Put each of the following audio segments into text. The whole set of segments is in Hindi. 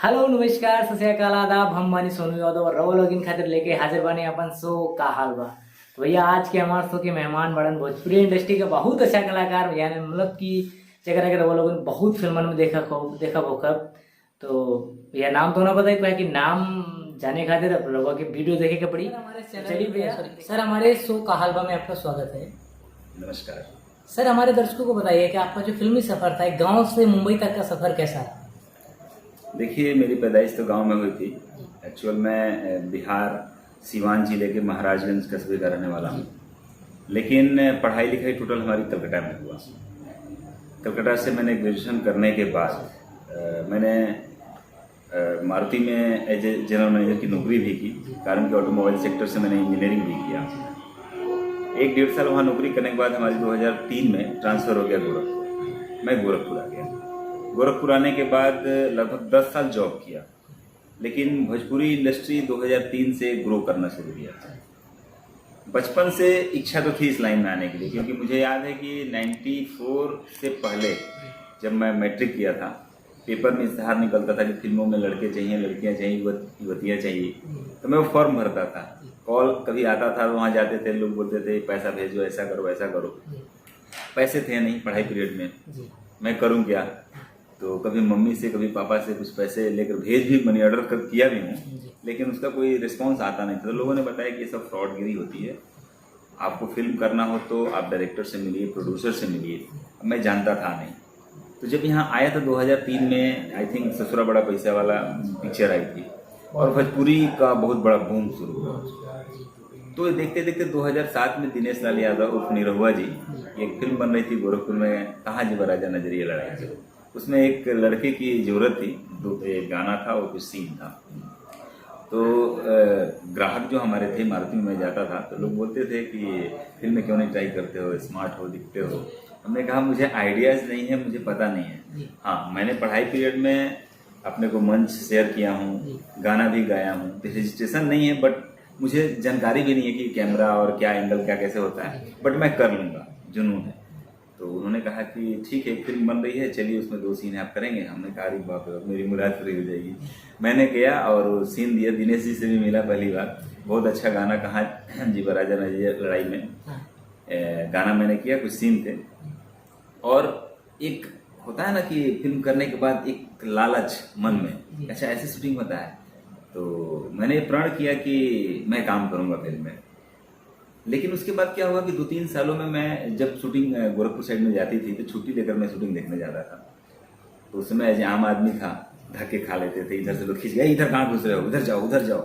हेलो नमस्कार सत श्री अकाल आदाब। हम बानी सोनू यादव और रवो लोगिन खातिर लेके हाजिर बानी अपन शो का हाल बा। तो भैया आज के हमारे शो के मेहमान बड़न भोजपुरी इंडस्ट्री के बहुत अच्छा कलाकार भैया ने मतलब कि जगह जगह रवो लोगन बहुत फिल्मन में देखा होकर। तो भैया नाम तो ना बताई पाए कि नाम जाने खातिर रवो के वीडियो देखे के पड़ी। चलिए भैया सर हमारे शो का हाल बा में आपका स्वागत है। नमस्कार सर हमारे दर्शकों को बताइए कि आपका जो फिल्मी सफर था गाँव से मुंबई तक का सफर कैसा रहा? देखिए, मेरी पैदाइश तो गांव में हुई थी। एक्चुअल मैं बिहार सीवान जिले के महाराजगंज कस्बे का रहने वाला हूँ, लेकिन पढ़ाई लिखाई टोटल हमारी कलकत्ता में हुआ। कलकत्ता से मैंने ग्रेजुएशन करने के बाद मैंने मारुति में एज ए जनरल मैनेजर की नौकरी भी की। कारण कि ऑटोमोबाइल सेक्टर से मैंने इंजीनियरिंग भी किया। 1-1.5 साल वहाँ नौकरी करने के बाद हमारी 2003 में ट्रांसफ़र हो गया गोरखपुर। मैं गोरखपुर आ गया। गोरखपुर आने के बाद लगभग 10 साल जॉब किया, लेकिन भोजपुरी इंडस्ट्री 2003 से ग्रो करना शुरू किया। बचपन से इच्छा तो थी इस लाइन में आने के लिए, क्योंकि मुझे याद है कि 94 से पहले जब मैं मैट्रिक किया था, पेपर में इश्तहार निकलता था कि फिल्मों में लड़के चाहिए, लड़कियां चाहिए, युवतियाँ चाहिए, तो मैं वो फॉर्म भरता था। कॉल कभी आता था, वहाँ जाते थे, लोग बोलते थे पैसा भेजो, ऐसा करो ऐसा करो। पैसे थे नहीं पढ़ाई पीरियड में, मैं करूँ क्या? तो कभी मम्मी से कभी पापा से कुछ पैसे लेकर भेज भी मनी ऑर्डर कर किया भी हूँ, लेकिन उसका कोई रिस्पांस आता नहीं था। तो लोगों ने बताया कि ये सब फ्रॉडगिरी होती है, आपको फिल्म करना हो तो आप डायरेक्टर से मिलिए, प्रोड्यूसर से मिलिए। मैं जानता था नहीं। तो जब यहाँ आया तो 2003 में आई थिंक ससुरा बड़ा पैसा वाला पिक्चर आई थी और भोजपुरी का बहुत बड़ा बूम शुरू हुआ। तो देखते देखते 2007 में दिनेश लाल यादव उर्फ निरहुआ जी एक फिल्म बन रही थी गोरखपुर में, कहाँ जी बराजा नजरिया लड़ाई थी। उसमें एक लड़के की जरूरत थी, एक गाना था और कुछ सीन था। तो ग्राहक जो हमारे थे, मारुति में मैं जाता था तो लोग बोलते थे कि फिल्म में क्यों नहीं ट्राई करते हो, स्मार्ट हो, दिखते हो। हमने कहा मुझे आइडियाज़ नहीं है, मुझे पता नहीं है। हाँ, मैंने पढ़ाई पीरियड में अपने को मंच शेयर किया हूँ, गाना भी गाया हूँ। रजिस्ट्रेशन नहीं है, बट मुझे जानकारी भी नहीं है कि कैमरा और क्या एंगल क्या कैसे होता है, बट मैं कर लूँगा, जुनून है। तो उन्होंने कहा कि ठीक है, फिल्म बन रही है, चलिए उसमें 2 सीन आप करेंगे। हमने कहा अरे बाप रे, मेरी मुराद पूरी हो जाएगी। मैंने किया और सीन दिया। दिनेश जी से भी मिला पहली बार। बहुत अच्छा गाना, कहाँ जी बराजा नजरिया लड़ाई में गाना मैंने किया, कुछ सीन थे। और एक होता है ना कि फिल्म करने के बाद एक लालच मन में, अच्छा ऐसे शूटिंग होता है। तो मैंने प्रण किया कि मैं काम करूँगा फिल्म में। लेकिन उसके बाद क्या हुआ कि 2-3 सालों में मैं जब शूटिंग गोरखपुर साइड में जाती थी तो छुट्टी लेकर मैं शूटिंग देखने जाता था। तो उस समय एज आम आदमी था, धक्के खा लेते थे, इधर से लोग खींच गए, इधर कहाँ घुस रहे हो, उधर जाओ उधर जाओ।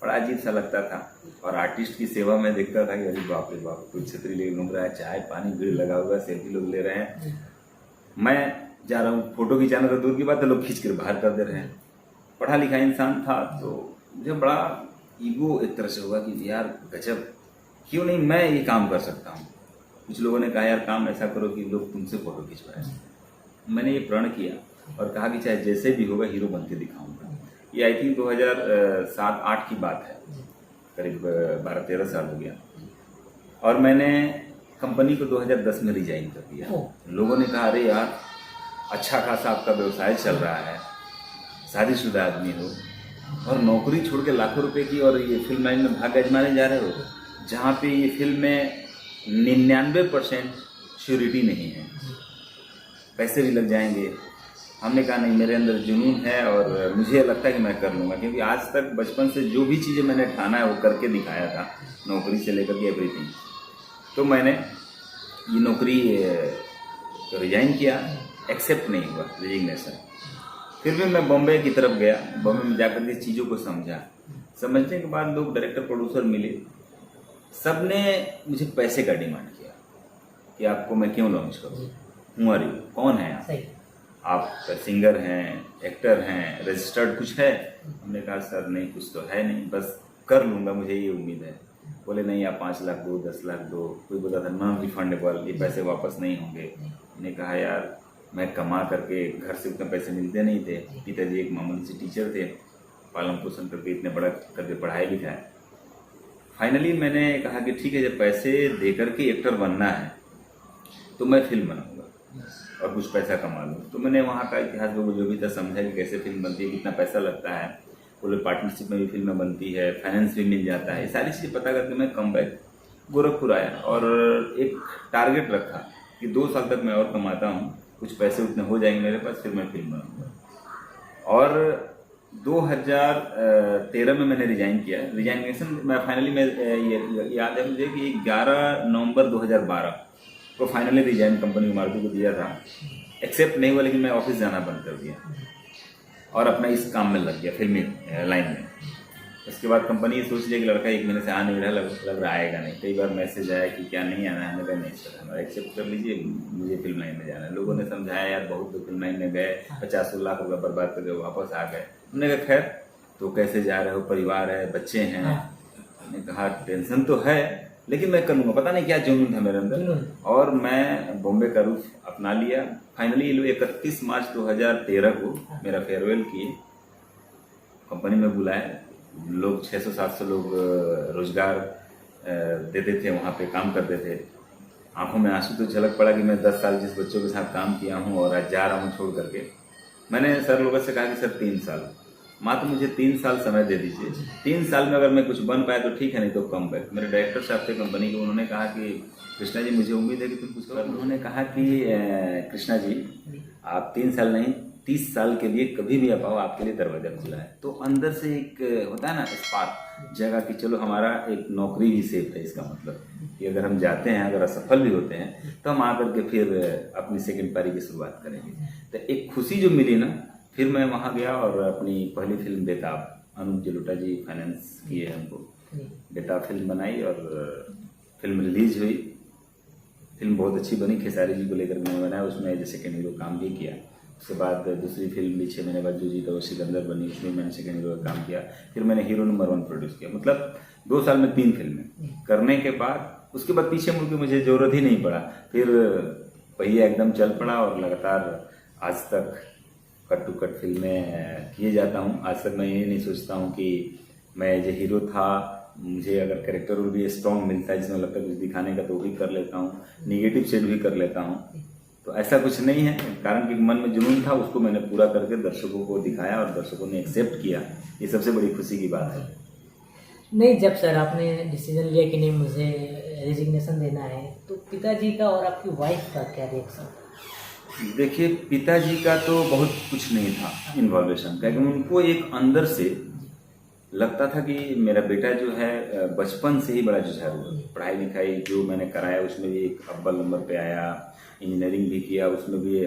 बड़ा अजीब सा लगता था। और आर्टिस्ट की सेवा में देखता था कि अरे बाप रे बाप, कुछ छतरी लेकर घूम रहा है, चाय पानी भीड़ लगा हुआ, सेल्फी लोग ले रहे हैं, मैं जा रहा हूँ फोटो खिंचाना तो दूर की बात है, लोग खींच कर बाहर कर दे रहे हैं। पढ़ा लिखा इंसान था तो मुझे बड़ा ईगो एक तरह से हुआ कि यार गजब, क्यों नहीं मैं ये काम कर सकता हूँ। कुछ लोगों ने कहा यार काम ऐसा करो कि लोग तुमसे फोटो खिंचवाएं। मैंने ये प्रण किया और कहा कि चाहे जैसे भी होगा हीरो बन के दिखाऊंगा। ये आई थिंक 2007-8 की बात है, करीब 12-13 साल हो गया। और मैंने कंपनी को 2010 में रिजाइन कर दिया। लोगों ने कहा अरे यार अच्छा खासा आपका व्यवसाय चल रहा है, शादीशुदा आदमी हो और नौकरी छोड़ के लाखों रुपए की और ये फिल्म लाइन में भाग आजमाने जा रहे हो, जहाँ पे ये फिल्म में 99% श्योरिटी नहीं है, पैसे भी लग जाएंगे। हमने कहा नहीं, मेरे अंदर जुनून है और मुझे लगता है कि मैं कर लूँगा। क्योंकि आज तक बचपन से जो भी चीज़ें मैंने ठाना है वो करके दिखाया था, नौकरी से लेकर के एवरीथिंग। तो मैंने ये नौकरी रिजाइन किया, एक्सेप्ट नहीं हुआ रेजिग्नेशन। फिर भी मैं बॉम्बे की तरफ गया। बॉम्बे में जाकर के चीज़ों को समझा। समझने के बाद लोग डायरेक्टर प्रोड्यूसर मिले, सब ने मुझे पैसे का डिमांड किया कि आपको मैं क्यों लॉन्च करूँ, हूँ अरे कौन है आप सिंगर हैं, एक्टर हैं, रजिस्टर्ड कुछ है? हमने कहा सर नहीं, कुछ तो है नहीं, बस कर लूँगा, मुझे ये उम्मीद है। बोले नहीं, आप 5 लाख दो, 10 लाख दो। कोई बोला था नॉन रिफंडेबल, ये पैसे वापस नहीं होंगे। मैंने कहा यार मैं कमा करके, घर से उतने पैसे मिलते नहीं थे, पिताजी एक मामूली से टीचर थे, पालन पोषण करके इतने बड़ा करके पढ़ाई लिखाए। फाइनली मैंने कहा कि ठीक है, जब पैसे दे करके एक्टर बनना है तो मैं फिल्म बनाऊंगा। और कुछ पैसा कमा लूँ। तो मैंने वहाँ का इतिहास को जो भी था समझा कि कैसे फिल्म बनती है, कितना पैसा लगता है, पूरे पार्टनरशिप में भी फिल्में बनती है, फाइनेंस भी मिल जाता है, ये सारी चीज़ें पता करके मैं कम बैक गोरखपुर आया और एक टारगेट रखा कि 2 साल तक मैं और कमाता हूँ, कुछ पैसे उतने हो जाएंगे मेरे पास, फिर मैं फिल्म बनाऊँगा। और 2013 में मैंने रिजाइन किया। रिजाइनेशन मैं फाइनली ये याद है मुझे कि 11 नवंबर 2012 को फाइनली रिजाइन कंपनी मारुति को दिया था। एक्सेप्ट नहीं हुआ, लेकिन मैं ऑफिस जाना बंद कर दिया और अपना इस काम में लग गया, फिल्मी लाइन में। उसके बाद कंपनी सोच लिया कि लड़का 1 महीने से आ नहीं रहा, लग रहा आएगा नहीं। कई बार मैसेज आया कि क्या नहीं आना है, हमने कहा नहीं सर हमारा एक्सेप्ट कर लीजिए, मुझे फिल्म लाइन में जाना है। लोगों ने समझाया यार बहुत तो फिल्म लाइन में गए, 50 लाख रुपये बर्बाद करके वापस आ गए। हमने कहा खैर तो कैसे जा रहे हो, परिवार है, बच्चे हैं। मैंने कहा टेंशन तो है लेकिन मैं करूँगा, पता नहीं क्या जुनून था मेरे अंदर, और मैं बॉम्बे का रुख अपना लिया। फाइनली लोग 31 मार्च 2013 को मेरा फेयरवेल किए, कंपनी में बुलाए। लोग 600-700 लोग रोजगार देते थे, वहाँ पे काम करते थे। आंखों में आंसू तो झलक पड़ा कि मैं 10 साल जिस बच्चों के साथ काम किया हूँ और आज जा रहा हूँ छोड़ करके। मैंने सर लोगों से कहा कि सर 3 साल, मात्र मुझे 3 साल समय दे दीजिए। 3 साल में अगर मैं कुछ बन पाया तो ठीक है, नहीं तो कम बैक। मेरे डायरेक्टर साहब थे कंपनी के, उन्होंने कहा कि कृष्णा जी मुझे उम्मीद है कि तुम कुछ करो। उन्होंने कहा कि कृष्णा जी आप 3 साल नहीं 30 साल के लिए कभी भी आप आओ, आपके लिए दरवाजा खुला है। तो अंदर से एक होता है ना स्पार्क जगह कि चलो हमारा एक नौकरी भी सेफ है। इसका मतलब कि अगर हम जाते हैं, अगर असफल भी होते हैं तो हम आकर के फिर अपनी सेकंड पारी की शुरुआत करेंगे। तो एक खुशी जो मिली ना, फिर मैं वहाँ गया और अपनी पहली फिल्म बेताब, अनुप जलोटा जी फाइनेंस किए हमको, बेताब फिल्म बनाई और फिल्म रिलीज हुई। फिल्म बहुत अच्छी बनी, खेसारी जी को लेकर मैंने बनाया, उसमें एज ए सेकेंड हीरो काम भी किया। उसके बाद दूसरी फिल्म भी 6 महीने बाद जो जीता वो सिकंदर बनी, उसमें मैंने सेकेंड हीरो का काम किया। फिर मैंने हीरो नंबर 1 प्रोड्यूस किया। मतलब 2 साल में 3 फिल्में करने के बाद उसके बाद पीछे मुड़ के मुझे जरूरत ही नहीं पड़ा। फिर पहिया एकदम चल पड़ा और लगातार आज तक कट टू कट फिल्में किए जाता हूँ। आज तक मैं ये नहीं सोचता हूँ कि मैं एज ए हीरो था, मुझे अगर कैरेक्टर रोल भी स्ट्रॉन्ग मिलता है जिसमें लगता है कुछ दिखाने का तो भी कर लेता हूँ, निगेटिव शेड भी कर लेता हूँ। तो ऐसा कुछ नहीं है, कारण कि मन में जुनून था उसको मैंने पूरा करके दर्शकों को दिखाया और दर्शकों ने एक्सेप्ट किया। ये सबसे बड़ी खुशी की बात है। नहीं, जब सर आपने डिसीजन लिया कि नहीं मुझे रेजिग्नेशन देना है, तो पिताजी का और आपकी वाइफ का क्या रिएक्शन? देखिए पिताजी का तो बहुत कुछ नहीं था इन्वॉल्वेशन, क्योंकि उनको एक अंदर से लगता था कि मेरा बेटा जो है बचपन से ही बड़ा जुझारू है। पढ़ाई लिखाई जो मैंने कराया उसमें भी एक अव्वल नंबर पे आया, इंजीनियरिंग भी किया उसमें भी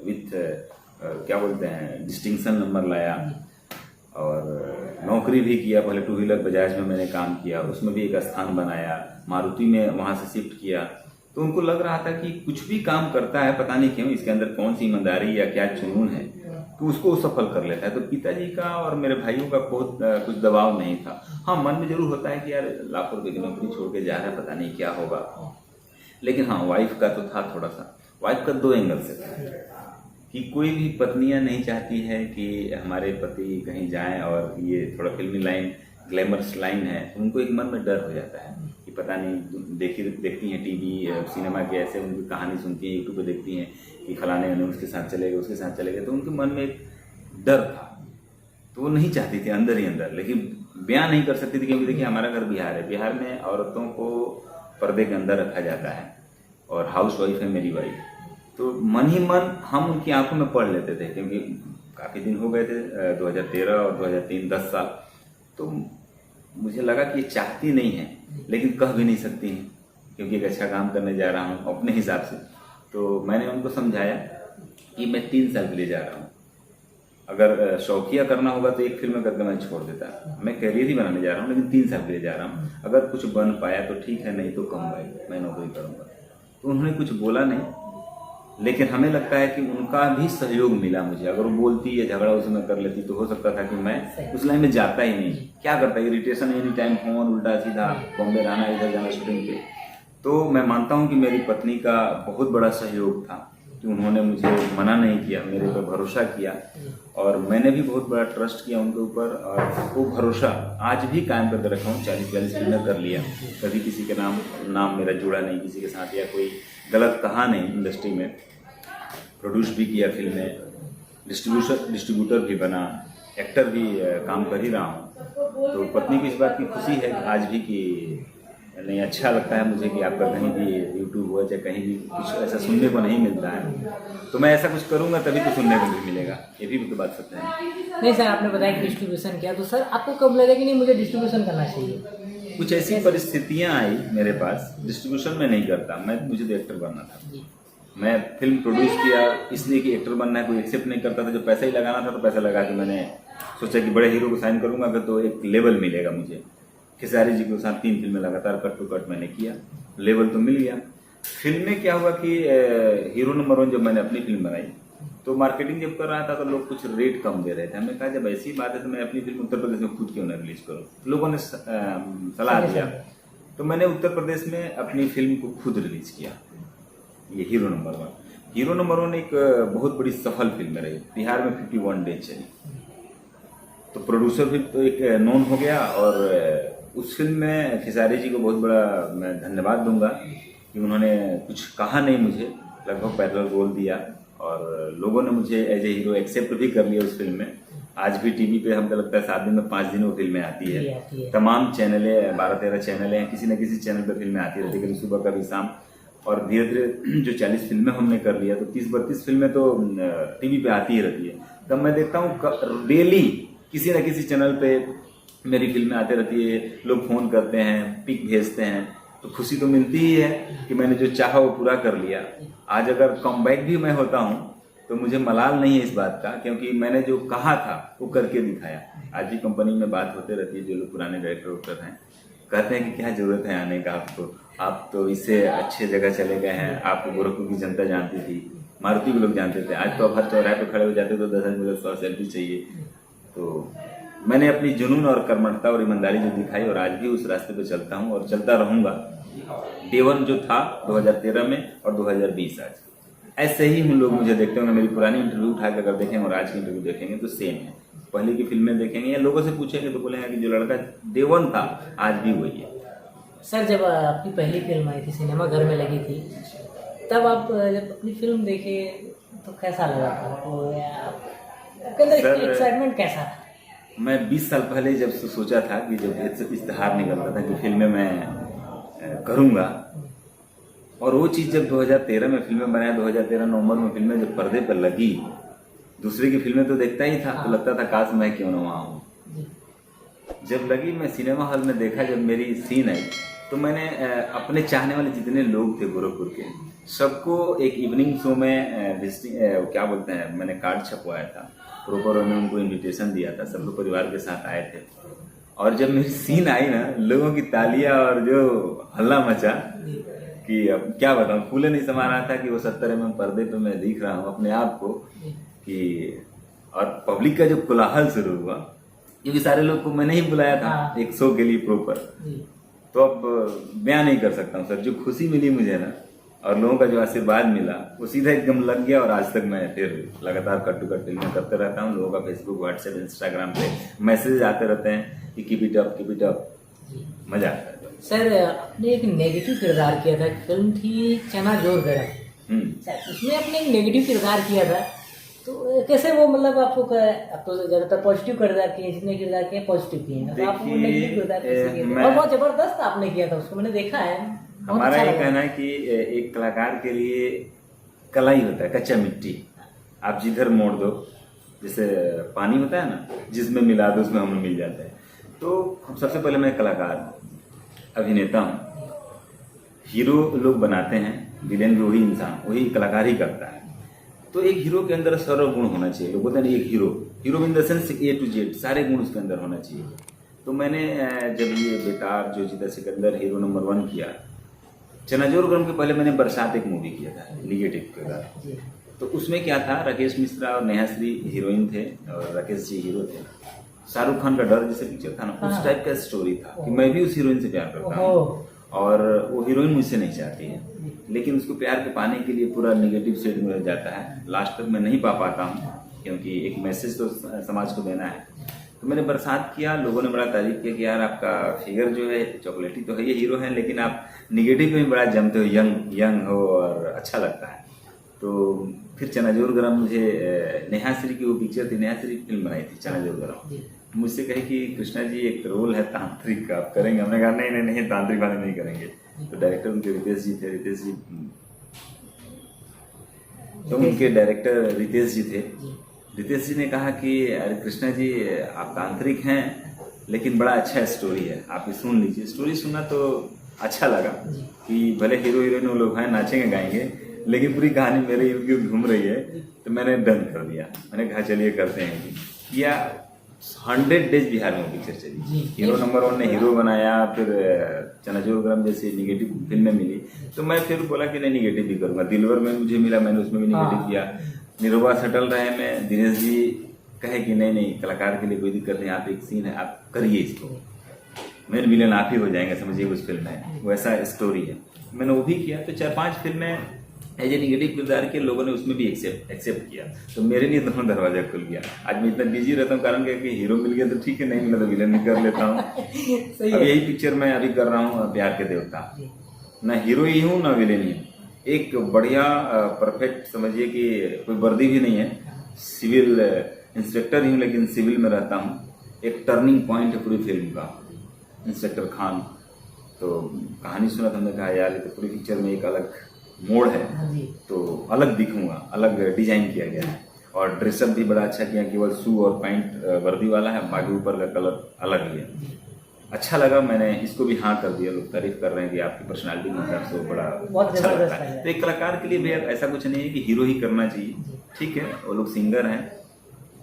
विथ क्या बोलते हैं डिस्टिंक्शन नंबर लाया, और नौकरी भी किया। पहले 2 व्हीलर बजाज में मैंने काम किया, उसमें भी एक स्थान बनाया, मारुति में वहाँ से शिफ्ट किया। तो उनको लग रहा था कि कुछ भी काम करता है पता नहीं क्यों इसके अंदर कौन सी ईमानदारी या क्या जुनून है, तो उसको सफल कर लेता है। तो पिताजी का और मेरे भाइयों का बहुत कुछ दबाव नहीं था। हाँ, मन में जरूर होता है कि यार लाखों रुपए की नौकरी छोड़ के जा रहा है, पता नहीं क्या होगा। लेकिन हाँ, वाइफ का तो था थोड़ा सा। वाइफ का 2 एंगल से था कि कोई भी पत्नियां नहीं चाहती है कि हमारे पति कहीं जाएं, और ये थोड़ा फिल्मी लाइन ग्लैमरस लाइन है, तो उनको एक मन में डर हो जाता है कि पता नहीं देखती हैं टीवी सिनेमा के ऐसे उनकी कहानी सुनती हैं, यूट्यूब पे देखती हैं कि फलाने ने उसके साथ चले गए उसके साथ चले गए, तो उनके मन में एक डर था। तो वो नहीं चाहती थी अंदर ही अंदर, लेकिन बयान नहीं कर सकती थी क्योंकि देखिए हमारा घर बिहार है। बिहार में औरतों को पर्दे के अंदर रखा जाता है और हाउस वाइफ है मेरी वाइफ। तो मन ही मन हम उनकी आंखों में पढ़ लेते थे, क्योंकि काफ़ी दिन हो गए थे 2013 और 2003 10 साल। तो मुझे लगा कि ये चाहती नहीं है लेकिन कह भी नहीं सकती हैं क्योंकि एक अच्छा काम करने जा रहा हूँ अपने हिसाब से। तो मैंने उनको समझाया कि मैं 3 साल के लिए जा रहा हूँ, अगर शौकिया करना होगा तो एक फिल्म करके मैं छोड़ देता, मैं करियर ही बनाने जा रहा हूँ, लेकिन 3 साल के लिए जा रहा हूँ। अगर कुछ बन पाया तो ठीक है, नहीं तो कम भाई मैं नौकरी करूँगा। तो उन्होंने कुछ बोला नहीं, लेकिन हमें लगता है कि उनका भी सहयोग मिला मुझे। अगर वो बोलती या झगड़ा उसमें कर लेती तो हो सकता था कि मैं उस लाइन में जाता ही नहीं। क्या करता, इरिटेशन एनी टाइम, फोन उल्टा सीधा, बॉम्बे रहना, इधर जाना शूटिंग पे। तो मैं मानता हूँ कि मेरी पत्नी का बहुत बड़ा सहयोग था कि उन्होंने मुझे मना नहीं किया, मेरे ऊपर भरोसा किया, और मैंने भी बहुत बड़ा ट्रस्ट किया उनके ऊपर, और वो भरोसा आज भी कायम करके रखा हूँ। 40-42 फिल्में कर लिया, कभी किसी के नाम मेरा जुड़ा नहीं किसी के साथ, या कोई गलत कहा नहीं इंडस्ट्री में। प्रोड्यूस भी किया फिल्में, डिस्ट्रीब्यूटर भी बना, एक्टर भी काम कर ही रहा हूँ। तो पत्नी को इस बात की खुशी है कि आज भी कि नहीं, अच्छा लगता है मुझे कि आपका कहीं भी यूट्यूब हो चाहे कहीं भी कुछ ऐसा सुनने को नहीं मिलता है, तो मैं ऐसा कुछ करूँगा तभी तो सुनने को भी मिलेगा। ये भी तो बात सत्य है। नहीं सर, आपने बताया कि डिस्ट्रीब्यूशन किया, तो सर आपको कब लगा कि नहीं मुझे डिस्ट्रीब्यूशन करना चाहिए? कुछ ऐसी परिस्थितियाँ आई मेरे पास, डिस्ट्रीब्यूशन में नहीं करता मैं, मुझे तो एक्टर बनना था। मैं फिल्म प्रोड्यूस किया इसलिए कि एक्टर बनना है, कोई एक्सेप्ट नहीं करता था। जो पैसा ही लगाना था तो पैसा लगा के मैंने सोचा कि बड़े हीरो को साइन करूंगा फिर तो एक लेवल मिलेगा मुझे। खेसारी जी के साथ 3 फिल्में लगातार कट टू कट मैंने किया, लेवल तो मिल गया। फिल्म में क्या हुआ कि हीरो नंबर 1 जब मैंने अपनी फिल्म बनाई तो मार्केटिंग जब कर रहा था तो लोग कुछ रेट कम दे रहे थे। हमने कहा जब ऐसी बात है तो मैं अपनी फिल्म उत्तर प्रदेश में खुद क्यों ना रिलीज करूँ। लोगों ने सलाह दिया तो मैंने उत्तर प्रदेश में अपनी फिल्म को खुद रिलीज किया, ये हीरो नंबर 1। हीरो नंबर 1 एक बहुत बड़ी सफल फिल्म रही, बिहार में 51 डेज चली। तो प्रोड्यूसर भी तो एक नोन हो गया, और उस फिल्म में खेसारी जी को बहुत बड़ा मैं धन्यवाद दूंगा कि उन्होंने कुछ कहा नहीं मुझे, लगभग पैरेलल रोल दिया और लोगों ने मुझे एज ए हीरो एक्सेप्ट भी कर लिया उस फिल्म में। आज भी टीवी पे हमको लगता है 7 दिन में 5 दिन वो फिल्में आती है। तमाम चैनलें 12-13 चैनलें हैं, किसी न किसी चैनल पर फिल्में आती रहती है, कभी सुबह कभी शाम। और धीरे धीरे जो 40 फिल्में हमने कर लिया तो 30-32 फिल्में तो टीवी पे आती ही रहती है। तब मैं देखता हूँ डेली किसी न किसी चैनल पे मेरी फिल्में आते रहती है, लोग फोन करते हैं, पिक भेजते हैं, तो खुशी तो मिलती ही है कि मैंने जो चाहा वो पूरा कर लिया। आज अगर कम बैक भी मैं होता हूँ तो मुझे मलाल नहीं है इस बात का, क्योंकि मैंने जो कहा था वो करके दिखाया। आज भी कंपनी में बात होते रहती है, जो लोग पुराने डायरेक्टर हैं कहते हैं कि क्या जरूरत है आने का आपको, आप तो इससे अच्छे जगह चले गए हैं, आपको गोरखपुर की जनता जानती थी, मारुति के लोग जानते थे, आज तो आप हर चौराहे पे खड़े हो जाते तो 10 मिनट 100 सेल्फी चाहिए। तो मैंने अपनी जुनून और कर्मठता और ईमानदारी जो दिखाई और आज भी उस रास्ते पे चलता हूँ और चलता रहूंगा। डे 1 जो था 2013 में और 2020 आज, ऐसे ही हम लोग मुझे देखते होंगे। मेरी पुरानी इंटरव्यू उठा के अगर देखेंगे और आज की इंटरव्यू देखेंगे तो सेम है। पहले की फिल्में देखेंगे या लोगों से पूछेंगे तो बोलेंगे कि जो लड़का डे 1 था आज भी वही है। सर जब आपकी पहली फिल्म आई थी, सिनेमा घर में लगी थी, तब आप जब अपनी फिल्म देखे तो कैसा लगा था आपको? आपके अंदर एक्साइटमेंट कैसा था? मैं 20 साल पहले जब सोचा था कि जब इश्तेहार निकलता था कि फिल्में मैं करूँगा, और वो चीज़ जब 2013 में फिल्में बनाया, 2013 नवंबर में फिल्में जब पर्दे पर लगी, दूसरे की फिल्में तो देखता ही था तो लगता था काश मैं क्यों ना वहाँ हूँ। जब लगी मैं सिनेमा हॉल में देखा, जब मेरी सीन आई तो मैंने अपने चाहने वाले जितने लोग थे गोरखपुर के, सबको एक इवनिंग शो में क्या बोलते हैं, मैंने कार्ड छपवाया था प्रॉपर, और मैं उनको इन्विटेशन दिया था, सब लोग परिवार के साथ आए थे। और जब मेरी सीन आई ना, लोगों की तालियां और जो हल्ला मचा कि अब क्या बताऊं, फूले नहीं समा रहा था कि वो 70 mm पर्दे पे मैं दिख रहा हूँ अपने आप को कि, और पब्लिक का जो कोलाहल शुरू हुआ, क्योंकि सारे लोग को मैंने ही बुलाया था एक शो के लिए प्रॉपर, तो अब बयान नहीं कर सकता हूँ सर। जो खुशी मिली मुझे ना और लोगों का जो आशीर्वाद मिला वो सीधा एकदम लग गया, और आज तक मैं फिर लगातार कट टू कट फिल्में करते रहता हूँ। लोगों का फेसबुक, व्हाट्सएप, इंस्टाग्राम पे मैसेज आते रहते हैं कि कीप इट अप, मजा आता है। सर आपने एक नेगेटिव किरदार किया था, फिल्म थी चना जोर गरम, उसमें आपने एक नेगेटिव किरदार किया था, तो कैसे वो मतलब आपको आप तो ज्यादातर पॉजिटिव किरदार किए, जितने किरदार किए पॉजिटिव किए हैं, तो आप वो नेगेटिव किरदार कैसे किए? और बहुत जबरदस्त आपने किया था उसको, मैंने देखा है। हमारा ये कहना है कि एक कलाकार के लिए कला ही होता है कच्चा मिट्टी, आप जिधर मोड़ दो, जैसे पानी होता है ना, जिसमें मिला दो उसमें हम मिल जाते हैं। तो सबसे पहले मैं कलाकार अभिनेता हूँ। हीरो लोग बनाते हैं, विलेन भी वही इंसान, वही कलाकार ही करता है। तो एक हीरो के अंदर सर्व गुण होना चाहिए। लोग बोलते हैं एक hero in the sense A to Z सारे गुण उसके अंदर होना चाहिए। तो मैंने जब ये बेताब जो जीता सिकंदर हीरो नंबर 1 किया, चनाजोर गरम के पहले मैंने बरसात एक मूवी किया था निगेटिव किरदार। तो उसमें क्या था, राकेश मिश्रा और नेहा श्री हीरोइन थे और राकेश जी हीरो थे। शाहरुख खान का डर जैसे पिक्चर था ना, उस टाइप का स्टोरी था कि मैं भी उस हीरोइन से प्यार करता हूँ और वो हीरोइन मुझसे नहीं चाहती है, लेकिन उसको प्यार के पाने के लिए पूरा नेगेटिव शेड में रह जाता है। लास्ट तक मैं नहीं पा पाता हूँ क्योंकि एक मैसेज तो समाज को देना है। तो मैंने बरसात किया, लोगों ने बड़ा तारीफ किया कि यार आपका फिगर जो है चॉकलेटी तो है, ये हीरो है, लेकिन आप निगेटिव में बड़ा जमते हो, यंग हो और अच्छा लगता है। तो फिर चनाजोर गरम मुझे नेहा श्री की वो पिक्चर थी, नेहा श्री फिल्म बनाई थी चनाजोर गरम, मुझसे कहे कि कृष्णा जी एक रोल है तांत्रिक का, आप करेंगे? हमने कहा नहीं नहीं नहीं, तांत्रिक वाले नहीं करेंगे। तो डायरेक्टर उनके रितेश जी थे, उनके डायरेक्टर रितेश जी थे। रितेश जी ने कहा कि अरे कृष्णा जी आप तांत्रिक हैं लेकिन बड़ा अच्छा स्टोरी है, आप ये सुन लीजिए। स्टोरी सुना तो अच्छा लगा कि भले हीरो हीरोइन वो लोग हैं नाचेंगे गाएंगे, लेकिन पूरी कहानी मेरे इर्द गिर्द घूम रही है। तो मैंने डन कर दिया, मैंने कहा चलिए करते हैं। या 100 डेज बिहार में पिक्चर चली, हीरो नंबर 1 ने हीरो बनाया, फिर चनाजोर गरम जैसी निगेटिव फिल्में मिली, तो मैं फिर बोला कि नहीं निगेटिव भी करूंगा। दिलवर में मुझे मिला, मैंने उसमें भी निगेटिव किया। निरुपा सेटल रहे में दिनेश जी कहे कि नहीं नहीं कलाकार के लिए कोई दिक्कत नहीं, आप एक सीन है आप करिए इसको, मेन विलेन आप ही हो जाएंगे, समझिए उस फिल्म में वैसा स्टोरी है। मैंने वो भी किया। तो 4-5 फिल्में एज ए निगेटिव किरदार के लोगों ने उसमें भी एक्सेप्ट किया, तो मेरे लिए दोनों दरवाजा खुल गया। आज मैं इतना बिजी रहता हूँ, कारण क्या कि हीरो मिल गया तो ठीक है, नहीं मिला तो विलेन भी कर लेता हूँ। अब यही पिक्चर मैं अभी कर रहा हूँ, प्यार के देवता, ना हीरो ही हूँ ना विलेन ही हूँ, एक बढ़िया परफेक्ट समझिए कि कोई वर्दी भी नहीं है, सिविल इंस्पेक्टर ही हूँ लेकिन सिविल में रहता हूँ। एक टर्निंग पॉइंट है पूरी फिल्म का, इंस्पेक्टर खान। तो कहानी सुना तो हमने कहा यार ये तो पूरी पिक्चर में एक अलग मोड़ है, तो अलग दिखूंगा, अलग डिजाइन किया गया है। और ड्रेसअप भी बड़ा अच्छा किया, केवल शू और पैंट वर्दी वाला है, बाकी ऊपर का कलर अलग ही है। अच्छा लगा, मैंने इसको भी हाँ कर दिया। लोग तारीफ कर रहे हैं कि आपकी पर्सनालिटी के हिसाब से बड़ा अच्छा लगता है। तो एक कलाकार के लिए भी ऐसा कुछ नहीं है कि हीरो ही करना चाहिए, ठीक है। वो लोग सिंगर हैं,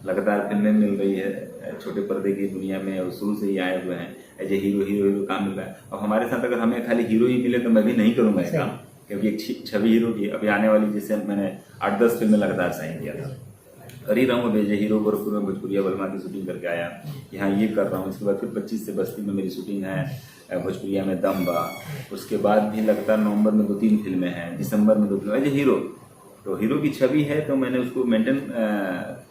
लगातार फिल्में मिल रही है छोटे पर्दे की दुनिया में, और शुरू से ही आए हुए हैं एज ए हीरो काम मिल रहा है। और हमारे साथ अगर हमें खाली हीरो ही मिले तो मैं भी नहीं करूँगा ये काम, क्योंकि एक छवि हीरो की अभी आने वाली, जैसे मैंने 8-10 फिल्में लगातार साइन किया था, कर ही रहा हूँ। भेजे हीरो गोरखपुर में भोजपुरिया बलमा की शूटिंग करके आया, यहाँ ये कर रहा हूँ। इसके बाद फिर 25 से बस्ती में मेरी शूटिंग है, भोजपुरिया में दम बा। उसके बाद भी लगातार नवंबर में 2-3 फिल्में हैं, दिसंबर में 2 फिल्में एज ए हीरो। तो हीरो की छवि है तो मैंने उसको मेंटेन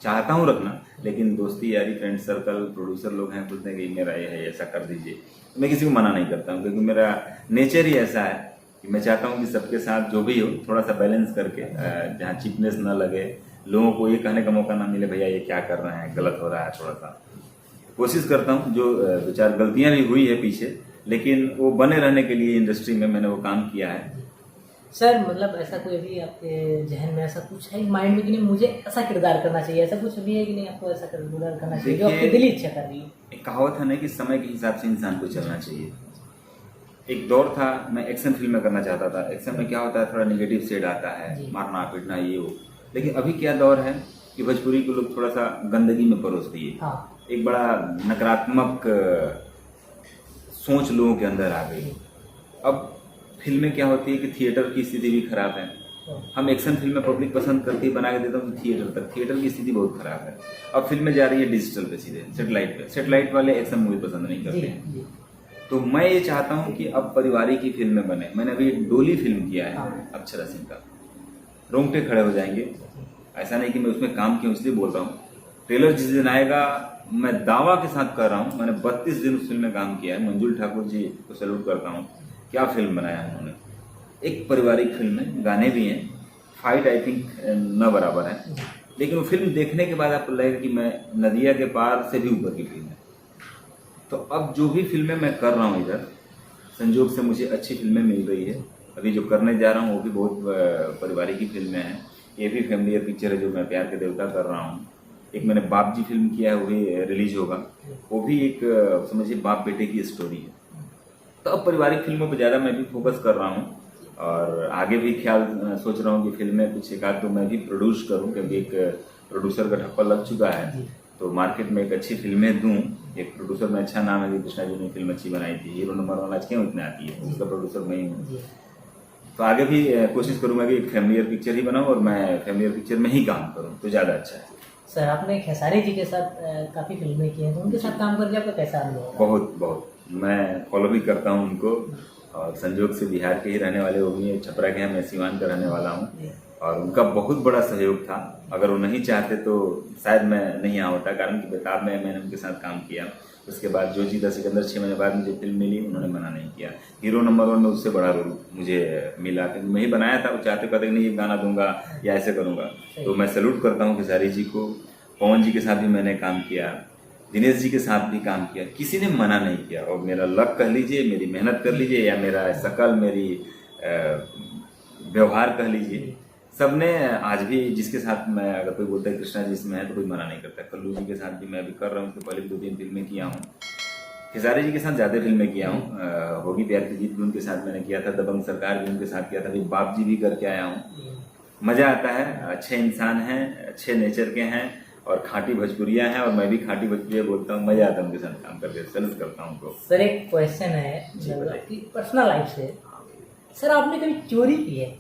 चाहता हूँ रखना, लेकिन दोस्ती यारी फ्रेंड सर्कल प्रोड्यूसर लोग हैं, बोलते हैं कि मेरा ये है ऐसा कर दीजिए, तो मैं किसी को मना नहीं करता हूँ, क्योंकि मेरा नेचर ही ऐसा है कि मैं चाहता हूँ कि सबके साथ जो भी हो थोड़ा सा बैलेंस करके, जहाँ चीपनेस ना लगे, लोगों को ये कहने का मौका ना मिले भैया ये क्या कर रहे हैं, गलत हो रहा है। थोड़ा सा कोशिश करता हूँ, जो 2-4 गलतियाँ भी हुई है पीछे, लेकिन वो बने रहने के लिए इंडस्ट्री में मैंने वो काम किया है। सर मतलब ऐसा कोई अभी आपके जहन में ऐसा कुछ है माइंड में कि नहीं मुझे ऐसा किरदार करना चाहिए, ऐसा कुछ भी है कि नहीं आपको ऐसा किरदार करना चाहिए जो आपकी दिली इच्छा कर रही है? एक कहावत है ना कि समय के हिसाब से इंसान को चलना चाहिए। एक दौर था मैं एक्शन फिल्में करना चाहता था। एक्शन में क्या होता है, थोड़ा नेगेटिव शेड आता है, मारना पीटना ये वो। लेकिन अभी क्या दौर है कि भोजपुरी को लोग थोड़ा सा गंदगी में परोस दिए। एक बड़ा नकारात्मक सोच लोगों के अंदर आ गई। अब फिल्में क्या होती है कि थिएटर की स्थिति भी खराब है। हम एक्शन फिल्में पब्लिक पसंद करती है, बना के देता हूँ थिएटर तक, थिएटर की स्थिति बहुत खराब है। अब फिल्में जा रही है डिजिटल पे, सीधे सेटेलाइट पे। सेटेलाइट वाले एक्शन मूवी पसंद नहीं करते हैं। तो मैं ये चाहता हूँ कि अब पारिवारिक की फिल्में बने। मैंने अभी एक डोली फिल्म किया है अक्षरा सिंह का, रोंगटे खड़े हो जाएंगे। ऐसा नहीं कि मैं उसमें काम किया इसलिए बोल रहा हूँ। ट्रेलर जिस दिन आएगा, मैं दावा के साथ कर रहा हूँ, मैंने 32 दिन उस फिल्म में काम किया है। मंजुल ठाकुर जी को सैल्यूट करता हूँ, क्या फिल्म बनाया उन्होंने। एक पारिवारिक फिल्म है, गाने भी हैं, फाइट आई थिंक न बराबर है, लेकिन वो फिल्म देखने के बाद आपको लगेगा कि मैं नदिया के पार से भी ऊपर की फिल्म है। तो अब जो भी फिल्में मैं कर रहा हूँ इधर, संजोग से मुझे अच्छी फिल्में मिल रही है। अभी जो करने जा रहा हूँ वो भी बहुत पारिवारिक की फिल्में हैं। ये भी फैमिली पिक्चर है जो मैं प्यार के देवता कर रहा हूँ। एक मैंने बाप जी फिल्म किया है, वो भी रिलीज होगा। वो भी एक समझिए बाप बेटे की स्टोरी है। तो अब पारिवारिक फिल्मों पर ज़्यादा मैं भी फोकस कर रहा हूँ, और आगे भी ख्याल सोच रहा हूँ कि फिल्में कुछ एक आध तो मैं भी प्रोड्यूस करूँ, क्योंकि एक प्रोड्यूसर का ठप्पा लग चुका है। तो मार्केट में एक अच्छी फिल्में दूँ। एक प्रोड्यूसर में अच्छा नाम है कि कृष्णा जी ने फिल्म अच्छी बनाई थी, हीरो नंबर 1 आज क्यों इतने आती है, उसका प्रोड्यूसर मैं ही हूँ। तो आगे भी कोशिश करूँगा कि एक फैमिलियर पिक्चर ही बनाऊँ, और मैं फैमिलियर पिक्चर में ही काम करूँ तो ज़्यादा अच्छा है। सर आपने खेसारी जी के साथ काफ़ी फिल्में की हैं, तो उनके साथ काम करके आपका कैसा अनुभव? बहुत मैं फॉलो भी करता हूँ उनको, और संजोग से बिहार के ही रहने वाले, वो भी छपरा के हैं, मैं सीवान का रहने वाला हूँ। और उनका बहुत बड़ा सहयोग था। अगर वो नहीं चाहते तो शायद मैं नहीं आ होता, कारण कि बेताब में मैंने उनके साथ काम किया। उसके बाद जो जी द सिकंदर 6 महीने बाद मुझे फिल्म मिली, उन्होंने मना नहीं किया। हीरो नंबर 1 में उससे बड़ा रोल मुझे मिला, क्योंकि मैं ही बनाया था। वो चाहते कहते कि नहीं ये गाना दूंगा या ऐसे करूँगा। तो मैं सैल्यूट करता हूँ खेसारी जी को। पवन जी के साथ भी मैंने काम किया, दिनेश जी के साथ भी काम किया, किसी ने मना नहीं किया। और मेरा लक कह लीजिए, मेरी मेहनत कर लीजिए, या मेरा शकल, मेरी व्यवहार कह लीजिए, सबने आज भी जिसके साथ मैं, अगर कोई बोलता है कृष्णा जी इसमें है तो कोई मना नहीं करता। कल्लू जी के साथ भी मैं अभी कर रहा हूँ, उसके पहले भी 2-3 फिल्में किया हूँ। खेसारी जी के साथ ज़्यादा फिल्में किया हूँ। होगी प्यार की जीत भी उनके साथ मैंने किया था, दबंग सरकार भी उनके साथ किया था, अभी बाप जी भी करके आया हूँ। मज़ा आता है, अच्छे इंसान हैं, अच्छे नेचर के हैं और खाटी भोजपुरिया हैं, और मैं भी खाटी भोजपुरिया बोलता हूँ। मज़ा आता है उनके साथ काम करके, सैल्यूट करता हूँ उनको। सर एक क्वेश्चन है आपकी पर्सनल लाइफ से। सर आपने कभी चोरी की है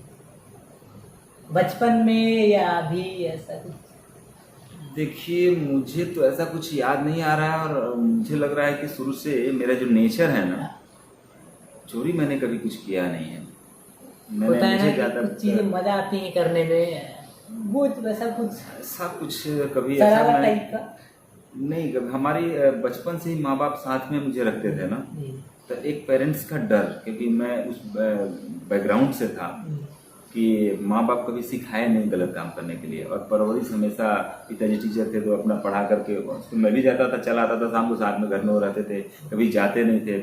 बचपन में या अभी, ऐसा कुछ? देखिए, मुझे तो ऐसा कुछ याद नहीं आ रहा है, और मुझे लग रहा है कि शुरू से मेरा जो नेचर है ना, चोरी मैंने कभी कुछ किया नहीं है। होता है मुझे ना कि कुछ चीजें मजा आती हैं करने में, वो वैसा कुछ ऐसा कुछ कभी ऐसा शरारत मैं टाइप का? नहीं। कभी हमारी बचपन से ही माँ बाप साथ में मुझे रखते थे ना, तो एक पेरेंट्स का डर, क्योंकि मैं उस बैकग्राउंड से था कि माँ बाप कभी सिखाए नहीं गलत काम करने के लिए, और परवरिश हमेशा, पिताजी टीचर थे तो अपना पढ़ा करके तो मैं भी जाता था, चला आता था, शाम को साथ में घर में वो रहते थे, कभी जाते नहीं थे।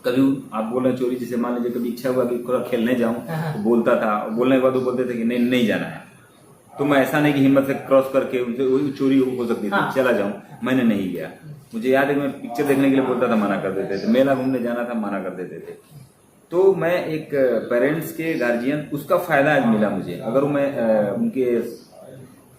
कभी आप बोल रहे हैं चोरी, जैसे मान लीजिए कभी इच्छा हुआ कि थोड़ा खेलने जाऊं तो बोलता था, बोलने के बाद वो बोलते थे कि नहीं नहीं जाना है, तो मैं ऐसा नहीं कि हिम्मत से क्रॉस करके उनसे वही चोरी हो सकती थी, चला जाऊं, मैंने नहीं गया। मुझे याद है कि मैं पिक्चर देखने के लिए बोलता था, मना कर देते थे, मेला घूमने जाना था, मना कर देते थे। तो मैं एक पेरेंट्स के गार्जियन, उसका फायदा आज मिला मुझे। अगर मैं उनके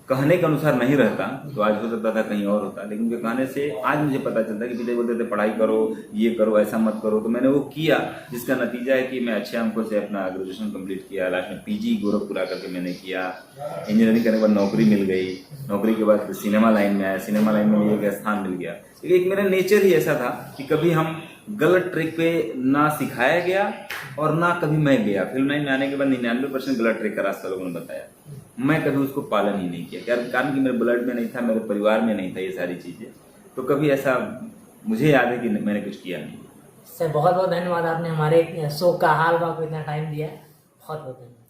कहने के अनुसार नहीं रहता तो आज हो सकता था कहीं और होता, लेकिन उनके कहने से आज मुझे पता चलता कि पिताजी बोलते थे पढ़ाई करो, ये करो, ऐसा मत करो, तो मैंने वो किया, जिसका नतीजा है कि मैं अच्छे अंकों से अपना ग्रेजुएशन कंप्लीट किया। लास्ट में पीजी गोरखपुर आकर के मैंने किया। इंजीनियरिंग करने के बाद नौकरी मिल गई, नौकरी के बाद सिनेमा लाइन में आया, सिनेमा लाइन में मुझे एक स्थान मिल गया। एक मेरा नेचर ही ऐसा था कि कभी हम गलत ट्रिक पे ना सिखाया गया और ना कभी मैं गया। फिल्म लाइन में आने के बाद 99% गलत ट्रिक का रास्ता लोगों ने बताया, मैं कभी उसको पालन ही नहीं किया, कारण कि मेरे ब्लड में नहीं था, मेरे परिवार में नहीं था ये सारी चीजें। तो कभी ऐसा मुझे याद है कि मैंने कुछ किया नहीं। सर बहुत बहुत धन्यवाद, आपने हमारे शो का हाल को इतना टाइम दिया, बहुत बहुत धन्यवाद।